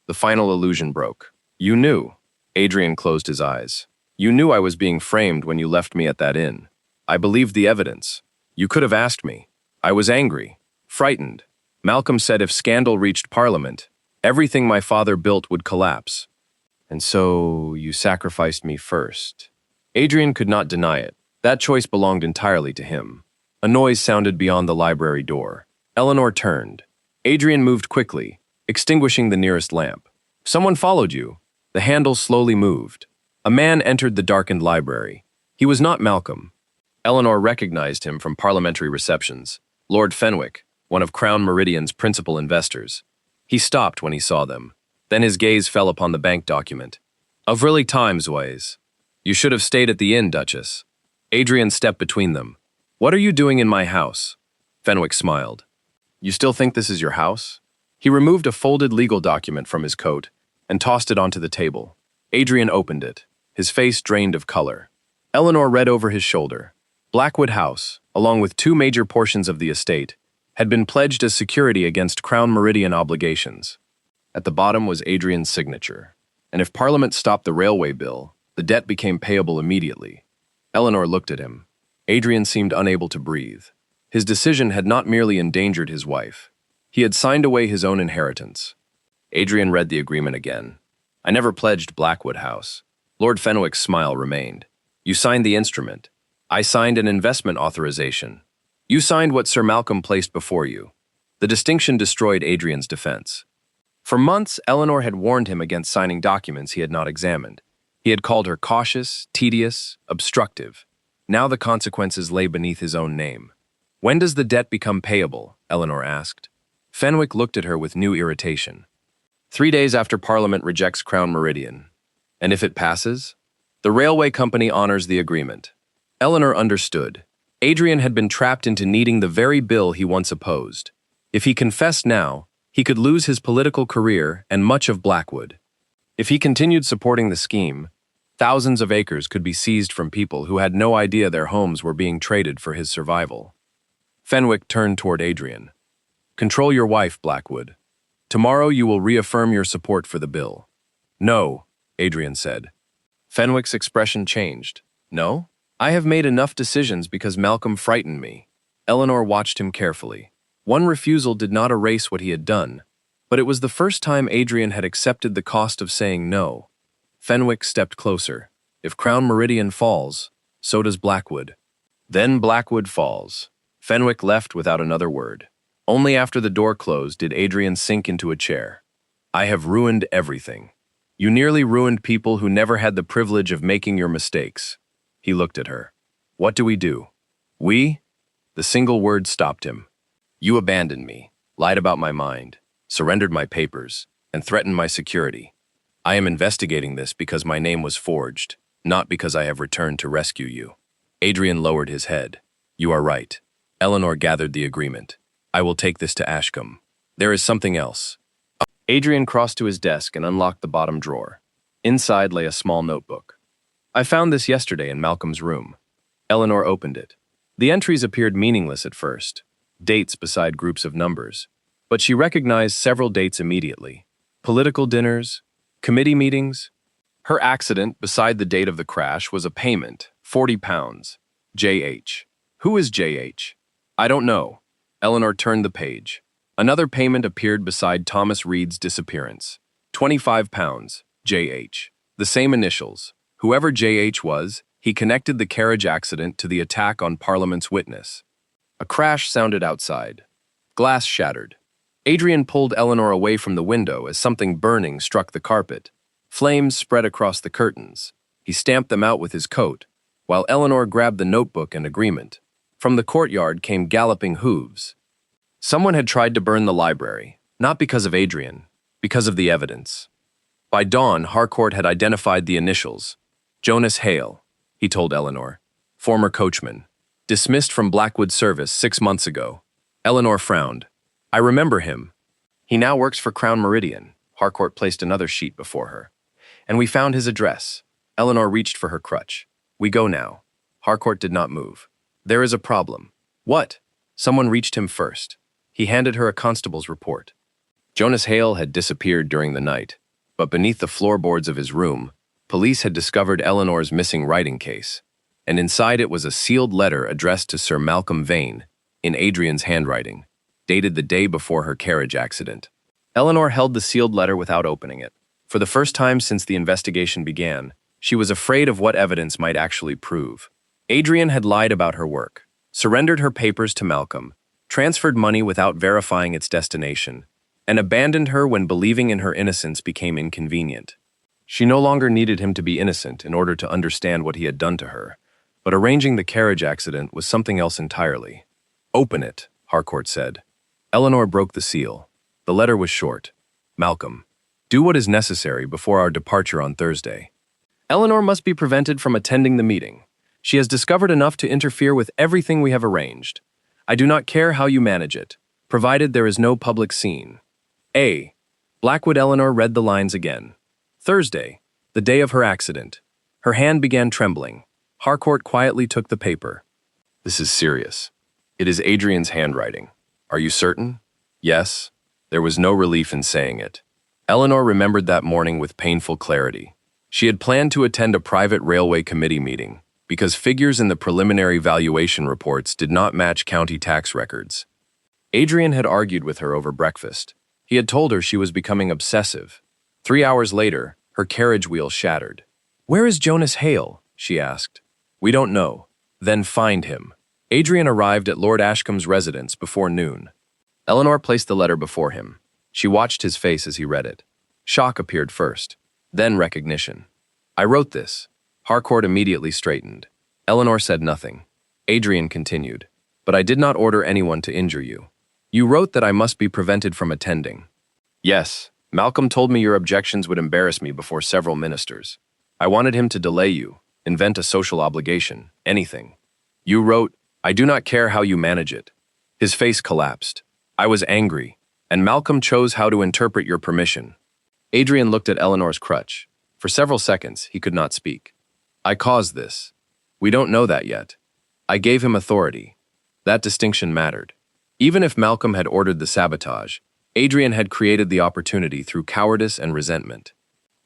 The final illusion broke. You knew. Adrian closed his eyes. You knew I was being framed when you left me at that inn. I believed the evidence. You could have asked me. I was angry, frightened. Malcolm said if scandal reached Parliament, everything my father built would collapse. And so you sacrificed me first. Adrian could not deny it. That choice belonged entirely to him. A noise sounded beyond the library door. Eleanor turned. Adrian moved quickly, extinguishing the nearest lamp. Someone followed you. The handle slowly moved. A man entered the darkened library. He was not Malcolm. Eleanor recognized him from parliamentary receptions. Lord Fenwick, one of Crown Meridian's principal investors. He stopped when he saw them. Then his gaze fell upon the bank document. Of really times ways. You should have stayed at the inn, Duchess. Adrian stepped between them. What are you doing in my house? Fenwick smiled. You still think this is your house? He removed a folded legal document from his coat and tossed it onto the table. Adrian opened it, his face drained of color. Eleanor read over his shoulder. Blackwood House, along with 2 major portions of the estate, had been pledged as security against Crown Meridian obligations. At the bottom was Adrian's signature, and if Parliament stopped the railway bill, the debt became payable immediately. Eleanor looked at him. Adrian seemed unable to breathe. His decision had not merely endangered his wife. He had signed away his own inheritance. Adrian read the agreement again. I never pledged Blackwood House. Lord Fenwick's smile remained. You signed the instrument. I signed an investment authorization. You signed what Sir Malcolm placed before you. The distinction destroyed Adrian's defense. For months, Eleanor had warned him against signing documents he had not examined. He had called her cautious, tedious, obstructive. Now the consequences lay beneath his own name. When does the debt become payable? Eleanor asked. Fenwick looked at her with new irritation. 3 days after Parliament rejects Crown Meridian. And if it passes? The railway company honors the agreement. Eleanor understood. Adrian had been trapped into needing the very bill he once opposed. If he confessed now, he could lose his political career and much of Blackwood. If he continued supporting the scheme, thousands of acres could be seized from people who had no idea their homes were being traded for his survival. Fenwick turned toward Adrian. Control your wife, Blackwood. Tomorrow you will reaffirm your support for the bill. No, Adrian said. Fenwick's expression changed. No? I have made enough decisions because Malcolm frightened me. Eleanor watched him carefully. One refusal did not erase what he had done, but it was the first time Adrian had accepted the cost of saying no. Fenwick stepped closer. If Crown Meridian falls, so does Blackwood. Then Blackwood falls. Fenwick left without another word. Only after the door closed did Adrian sink into a chair. I have ruined everything. You nearly ruined people who never had the privilege of making your mistakes. He looked at her. What do we do? We? The single word stopped him. You abandoned me, lied about my mind, surrendered my papers, and threatened my security. I am investigating this because my name was forged, not because I have returned to rescue you. Adrian lowered his head. You are right. Eleanor gathered the agreement. I will take this to Ashcombe. There is something else. Adrian crossed to his desk and unlocked the bottom drawer. Inside lay a small notebook. I found this yesterday in Malcolm's room. Eleanor opened it. The entries appeared meaningless at first, dates beside groups of numbers, but she recognized several dates immediately. Political dinners, committee meetings. Her accident beside the date of the crash was a payment, £40. J.H. Who is J.H.? I don't know. Eleanor turned the page. Another payment appeared beside Thomas Reed's disappearance. £25. J.H. The same initials. Whoever J.H. was, he connected the carriage accident to the attack on Parliament's witness. A crash sounded outside. Glass shattered. Adrian pulled Eleanor away from the window as something burning struck the carpet. Flames spread across the curtains. He stamped them out with his coat, while Eleanor grabbed the notebook and agreement. From the courtyard came galloping hooves. Someone had tried to burn the library, not because of Adrian, because of the evidence. By dawn, Harcourt had identified the initials. Jonas Hale, he told Eleanor, former coachman, dismissed from Blackwood service 6 months ago. Eleanor frowned. I remember him. He now works for Crown Meridian. Harcourt placed another sheet before her. And we found his address. Eleanor reached for her crutch. We go now. Harcourt did not move. There is a problem. What? Someone reached him first. He handed her a constable's report. Jonas Hale had disappeared during the night, but beneath the floorboards of his room, police had discovered Eleanor's missing writing case, and inside it was a sealed letter addressed to Sir Malcolm Vane, in Adrian's handwriting, dated the day before her carriage accident. Eleanor held the sealed letter without opening it. For the first time since the investigation began, she was afraid of what evidence might actually prove. Adrian had lied about her work, surrendered her papers to Malcolm, transferred money without verifying its destination, and abandoned her when believing in her innocence became inconvenient. She no longer needed him to be innocent in order to understand what he had done to her, but arranging the carriage accident was something else entirely. "Open it," Harcourt said. Eleanor broke the seal. The letter was short. "Malcolm, do what is necessary before our departure on Thursday. Eleanor must be prevented from attending the meeting. She has discovered enough to interfere with everything we have arranged. I do not care how you manage it, provided there is no public scene. A. Blackwood." Eleanor read the lines again. "Thursday, the day of her accident." Her hand began trembling. Harcourt quietly took the paper. "This is serious. It is Adrian's handwriting. Are you certain?" "Yes." There was no relief in saying it. Eleanor remembered that morning with painful clarity. She had planned to attend a private railway committee meeting because figures in the preliminary valuation reports did not match county tax records. Adrian had argued with her over breakfast. He had told her she was becoming obsessive. 3 hours later, her carriage wheel shattered. "Where is Jonas Hale?" she asked. "We don't know." "Then find him." Adrian arrived at Lord Ashcombe's residence before noon. Eleanor placed the letter before him. She watched his face as he read it. Shock appeared first, then recognition. "I wrote this." Harcourt immediately straightened. Eleanor said nothing. Adrian continued, "But I did not order anyone to injure you. You wrote that I must be prevented from attending." "Yes, Malcolm told me your objections would embarrass me before several ministers. I wanted him to delay you, invent a social obligation, anything. You wrote, 'I do not care how you manage it.'" His face collapsed. "I was angry, and Malcolm chose how to interpret your permission." Adrian looked at Eleanor's crutch. For several seconds, he could not speak. "I caused this. We don't know that yet. I gave him authority." That distinction mattered. Even if Malcolm had ordered the sabotage, Adrian had created the opportunity through cowardice and resentment.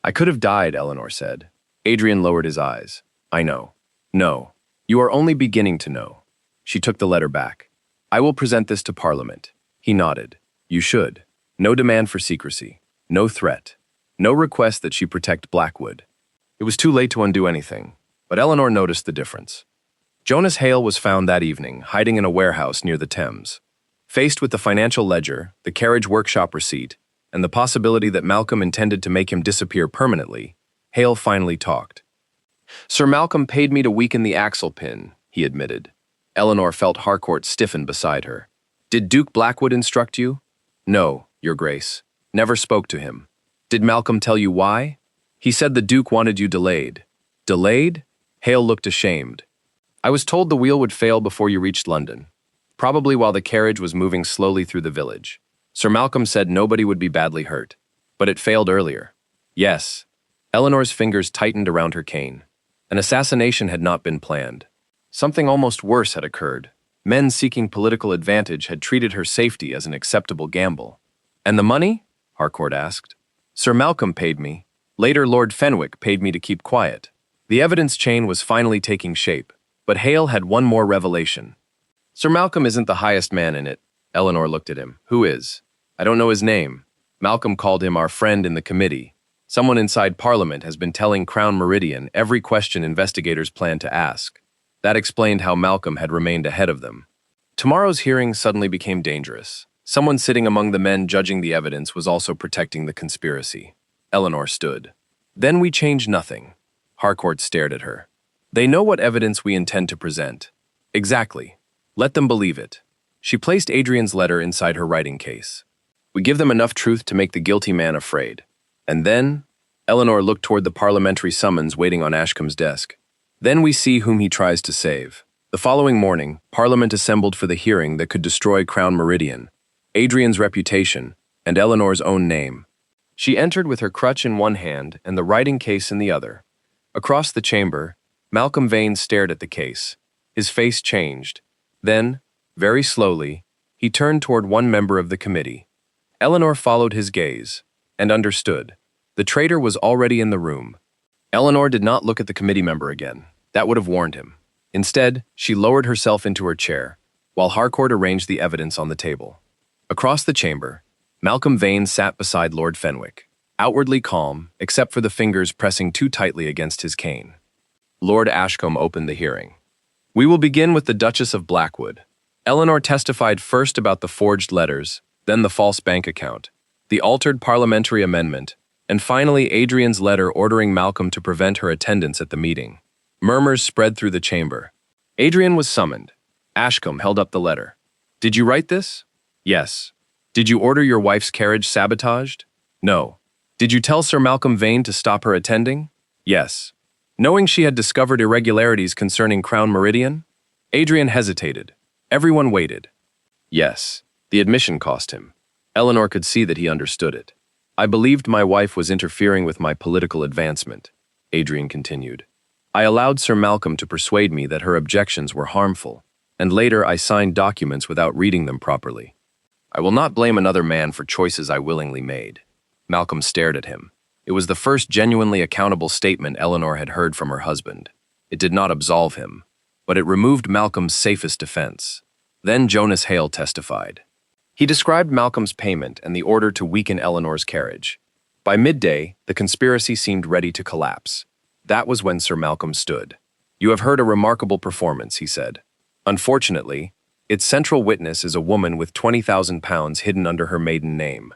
"I could have died," Eleanor said. Adrian lowered his eyes. "I know. No, you are only beginning to know." She took the letter back. "I will present this to Parliament." He nodded. "You should. No demand for secrecy. No threat. No request that she protect Blackwood." It was too late to undo anything, but Eleanor noticed the difference. Jonas Hale was found that evening, hiding in a warehouse near the Thames. Faced with the financial ledger, the carriage workshop receipt, and the possibility that Malcolm intended to make him disappear permanently, Hale finally talked. "Sir Malcolm paid me to weaken the axle pin," he admitted. Eleanor felt Harcourt stiffen beside her. "Did Duke Blackwood instruct you?" "No, Your Grace. Never spoke to him." "Did Malcolm tell you why?" "He said the Duke wanted you delayed." "Delayed?" Hale looked ashamed. "I was told the wheel would fail before you reached London. Probably while the carriage was moving slowly through the village. Sir Malcolm said nobody would be badly hurt. But it failed earlier." "Yes." Eleanor's fingers tightened around her cane. An assassination had not been planned. Something almost worse had occurred. Men seeking political advantage had treated her safety as an acceptable gamble. "And the money?" Harcourt asked. "Sir Malcolm paid me. Later, Lord Fenwick paid me to keep quiet." The evidence chain was finally taking shape, but Hale had one more revelation. "Sir Malcolm isn't the highest man in it." Eleanor looked at him. "Who is?" "I don't know his name. Malcolm called him our friend in the committee. Someone inside Parliament has been telling Crown Meridian every question investigators plan to ask. That explained how Malcolm had remained ahead of them. Tomorrow's hearing suddenly became dangerous. Someone sitting among the men judging the evidence was also protecting the conspiracy. Eleanor stood. "Then we change nothing." Harcourt stared at her. "They know what evidence we intend to present." "Exactly. Let them believe it." She placed Adrian's letter inside her writing case. "We give them enough truth to make the guilty man afraid. And then," Eleanor looked toward the parliamentary summons waiting on Ashcombe's desk, "then we see whom he tries to save." The following morning, Parliament assembled for the hearing that could destroy Crown Meridian, Adrian's reputation, and Eleanor's own name. She entered with her crutch in one hand and the writing case in the other. Across the chamber, Malcolm Vane stared at the case. His face changed. Then, very slowly, he turned toward one member of the committee. Eleanor followed his gaze and understood. The traitor was already in the room. Eleanor did not look at the committee member again. That would have warned him. Instead, she lowered herself into her chair, while Harcourt arranged the evidence on the table. Across the chamber, Malcolm Vane sat beside Lord Fenwick, outwardly calm, except for the fingers pressing too tightly against his cane. Lord Ashcombe opened the hearing. "We will begin with the Duchess of Blackwood." Eleanor testified first about the forged letters, then the false bank account, the altered parliamentary amendment, and finally Adrian's letter ordering Malcolm to prevent her attendance at the meeting. Murmurs spread through the chamber. Adrian was summoned. Ashcombe held up the letter. "Did you write this?" "Yes." "Did you order your wife's carriage sabotaged?" "No." "Did you tell Sir Malcolm Vane to stop her attending?" "Yes." "Knowing she had discovered irregularities concerning Crown Meridian?" Adrian hesitated. Everyone waited. Yes. The admission cost him. Eleanor could see that he understood it. "I believed my wife was interfering with my political advancement," Adrian continued. "I allowed Sir Malcolm to persuade me that her objections were harmful, and later I signed documents without reading them properly. I will not blame another man for choices I willingly made." Malcolm stared at him. It was the first genuinely accountable statement Eleanor had heard from her husband. It did not absolve him, but it removed Malcolm's safest defense. Then Jonas Hale testified. He described Malcolm's payment and the order to weaken Eleanor's carriage. By midday, the conspiracy seemed ready to collapse. That was when Sir Malcolm stood. "You have heard a remarkable performance," he said. "Unfortunately, its central witness is a woman with £20,000 hidden under her maiden name."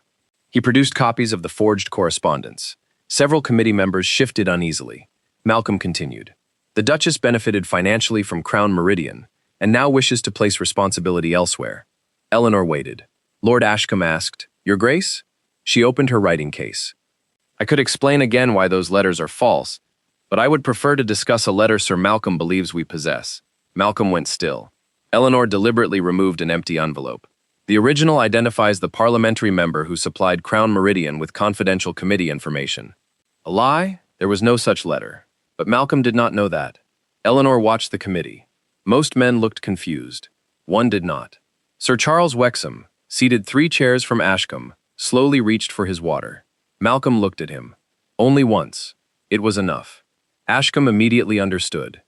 He produced copies of the forged correspondence. Several committee members shifted uneasily. Malcolm continued. "The Duchess benefited financially from Crown Meridian, and now wishes to place responsibility elsewhere." Eleanor waited. Lord Ashcombe asked, "Your Grace?" She opened her writing case. "I could explain again why those letters are false, but I would prefer to discuss a letter Sir Malcolm believes we possess." Malcolm went still. Eleanor deliberately removed an empty envelope. "The original identifies the parliamentary member who supplied Crown Meridian with confidential committee information." A lie? There was no such letter. But Malcolm did not know that. Eleanor watched the committee. Most men looked confused. One did not. Sir Charles Wexham, seated 3 chairs from Ashcombe, slowly reached for his water. Malcolm looked at him. Only once. It was enough. Ashcombe immediately understood.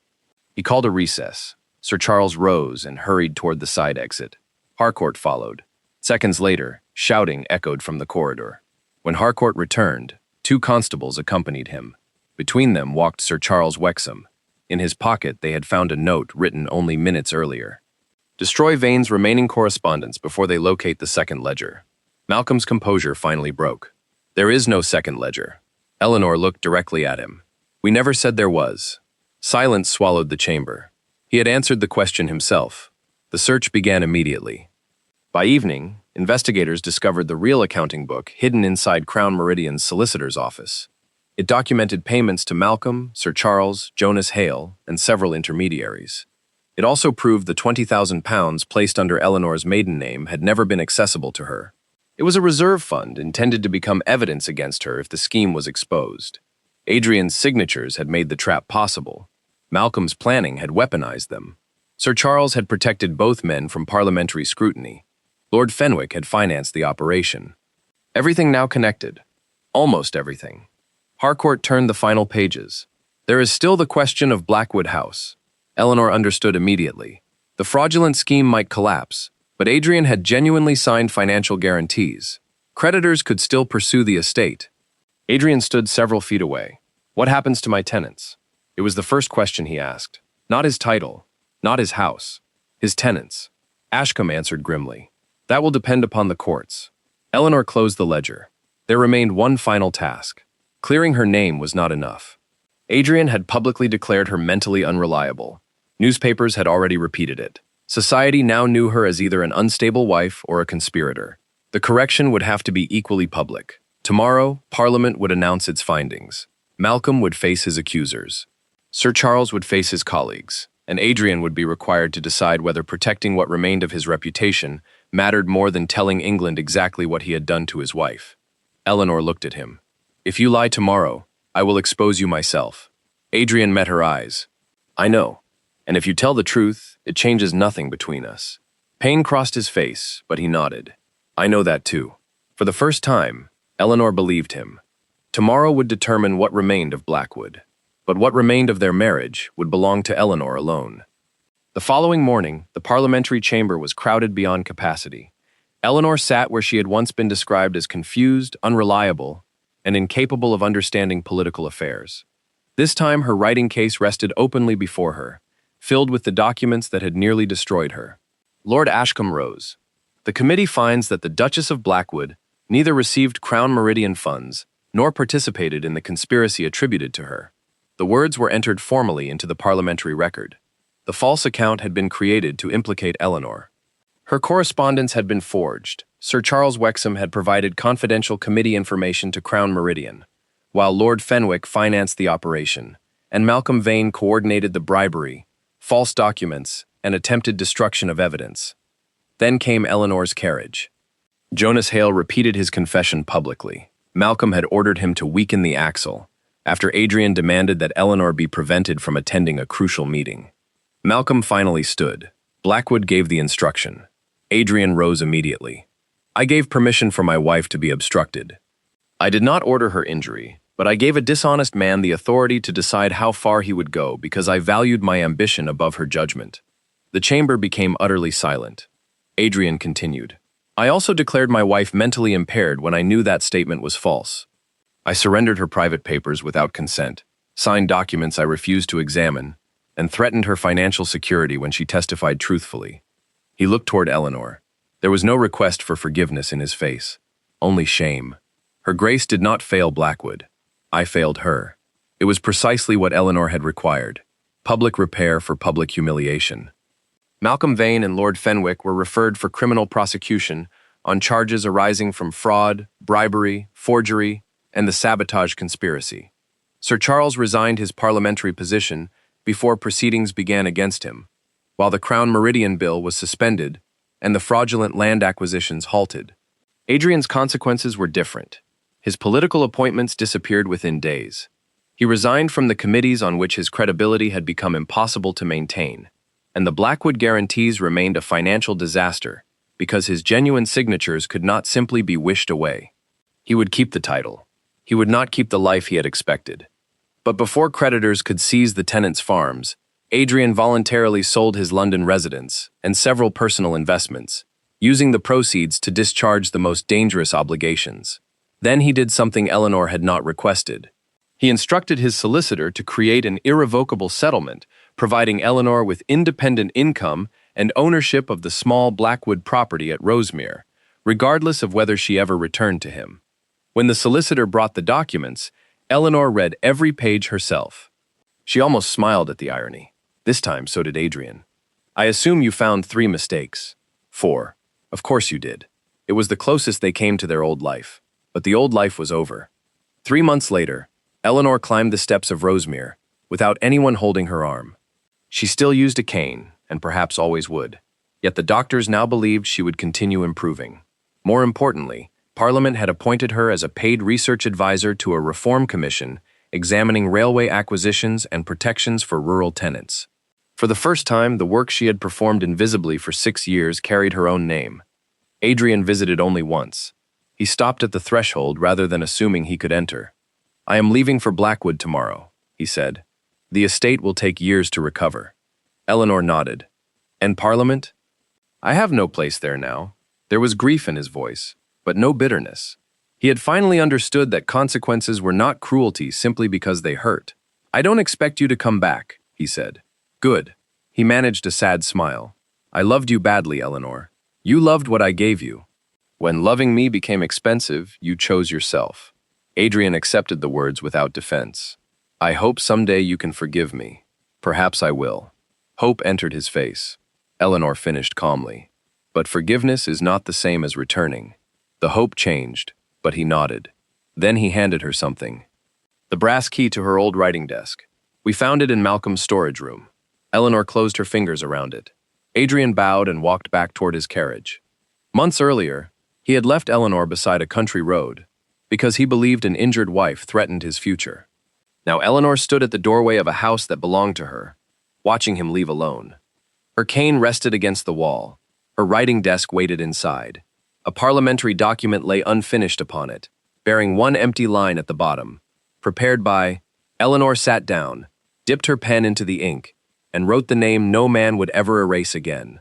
He called a recess. Sir Charles rose and hurried toward the side exit. Harcourt followed. Seconds later, shouting echoed from the corridor. When Harcourt returned, 2 constables accompanied him. Between them walked Sir Charles Wexham. In his pocket, they had found a note written only minutes earlier. "Destroy Vane's remaining correspondence before they locate the second ledger." Malcolm's composure finally broke. "There is no second ledger." Eleanor looked directly at him. "We never said there was." Silence swallowed the chamber. He had answered the question himself. The search began immediately. By evening, investigators discovered the real accounting book hidden inside Crown Meridian's solicitor's office. It documented payments to Malcolm, Sir Charles, Jonas Hale, and several intermediaries. It also proved the £20,000 placed under Eleanor's maiden name had never been accessible to her. It was a reserve fund intended to become evidence against her if the scheme was exposed. Adrian's signatures had made the trap possible. Malcolm's planning had weaponized them. Sir Charles had protected both men from parliamentary scrutiny. Lord Fenwick had financed the operation. Everything now connected. Almost everything. Harcourt turned the final pages. "There is still the question of Blackwood House." Eleanor understood immediately. The fraudulent scheme might collapse, but Adrian had genuinely signed financial guarantees. Creditors could still pursue the estate. Adrian stood several feet away. "What happens to my tenants?" It was the first question he asked. Not his title, not his house, his tenants. Ashcombe answered grimly. "That will depend upon the courts." Eleanor closed the ledger. There remained one final task. Clearing her name was not enough. Adrian had publicly declared her mentally unreliable. Newspapers had already repeated it. Society now knew her as either an unstable wife or a conspirator. The correction would have to be equally public. Tomorrow, Parliament would announce its findings. Malcolm would face his accusers. Sir Charles would face his colleagues, and Adrian would be required to decide whether protecting what remained of his reputation mattered more than telling England exactly what he had done to his wife. Eleanor looked at him. "If you lie tomorrow, I will expose you myself." Adrian met her eyes. "I know. And if you tell the truth, it changes nothing between us." Pain crossed his face, but he nodded. "I know that too." For the first time, Eleanor believed him. Tomorrow would determine what remained of Blackwood. But what remained of their marriage would belong to Eleanor alone. The following morning, the parliamentary chamber was crowded beyond capacity. Eleanor sat where she had once been described as confused, unreliable, and incapable of understanding political affairs. This time, her writing case rested openly before her, filled with the documents that had nearly destroyed her. Lord Ashcombe rose. The committee finds that the Duchess of Blackwood neither received Crown Meridian funds nor participated in the conspiracy attributed to her. The words were entered formally into the parliamentary record. The false account had been created to implicate Eleanor. Her correspondence had been forged. Sir Charles Wexham had provided confidential committee information to Crown Meridian, while Lord Fenwick financed the operation, and Malcolm Vane coordinated the bribery, false documents, and attempted destruction of evidence. Then came Eleanor's carriage. Jonas Hale repeated his confession publicly. Malcolm had ordered him to weaken the axle, after Adrian demanded that Eleanor be prevented from attending a crucial meeting. Malcolm finally stood. Blackwood gave the instruction. Adrian rose immediately. I gave permission for my wife to be obstructed. I did not order her injury, but I gave a dishonest man the authority to decide how far he would go because I valued my ambition above her judgment. The chamber became utterly silent. Adrian continued. I also declared my wife mentally impaired when I knew that statement was false. I surrendered her private papers without consent, signed documents I refused to examine, and threatened her financial security when she testified truthfully. He looked toward Eleanor. There was no request for forgiveness in his face, only shame. Her grace did not fail Blackwood. I failed her. It was precisely what Eleanor had required, public repair for public humiliation. Malcolm Vane and Lord Fenwick were referred for criminal prosecution on charges arising from fraud, bribery, forgery, and the sabotage conspiracy. Sir Charles resigned his parliamentary position before proceedings began against him, while the Crown Meridian Bill was suspended and the fraudulent land acquisitions halted. Adrian's consequences were different. His political appointments disappeared within days. He resigned from the committees on which his credibility had become impossible to maintain, and the Blackwood guarantees remained a financial disaster because his genuine signatures could not simply be wished away. He would keep the title. He would not keep the life he had expected. But before creditors could seize the tenants' farms, Adrian voluntarily sold his London residence and several personal investments, using the proceeds to discharge the most dangerous obligations. Then he did something Eleanor had not requested. He instructed his solicitor to create an irrevocable settlement, providing Eleanor with independent income and ownership of the small Blackwood property at Rosemere, regardless of whether she ever returned to him. When the solicitor brought the documents, Eleanor read every page herself. She almost smiled at the irony. This time, so did Adrian. I assume you found 3 mistakes. 4. Of course you did. It was the closest they came to their old life. But the old life was over. 3 months later, Eleanor climbed the steps of Rosemere without anyone holding her arm. She still used a cane, and perhaps always would. Yet the doctors now believed she would continue improving. More importantly, Parliament had appointed her as a paid research advisor to a reform commission examining railway acquisitions and protections for rural tenants. For the first time, the work she had performed invisibly for 6 years carried her own name. Adrian visited only once. He stopped at the threshold rather than assuming he could enter. I am leaving for Blackwood tomorrow, he said. The estate will take years to recover. Eleanor nodded. And Parliament? I have no place there now. There was grief in his voice, but no bitterness. He had finally understood that consequences were not cruelty simply because they hurt. I don't expect you to come back, he said. Good. He managed a sad smile. I loved you badly, Eleanor. You loved what I gave you. When loving me became expensive, you chose yourself. Adrian accepted the words without defense. I hope someday you can forgive me. Perhaps I will. Hope entered his face. Eleanor finished calmly. But forgiveness is not the same as returning. The hope changed, but he nodded. Then he handed her something. The brass key to her old writing desk. We found it in Malcolm's storage room. Eleanor closed her fingers around it. Adrian bowed and walked back toward his carriage. Months earlier, he had left Eleanor beside a country road because he believed an injured wife threatened his future. Now Eleanor stood at the doorway of a house that belonged to her, watching him leave alone. Her cane rested against the wall. Her writing desk waited inside. A parliamentary document lay unfinished upon it, bearing one empty line at the bottom. Prepared by... Eleanor sat down, dipped her pen into the ink, and wrote the name no man would ever erase again.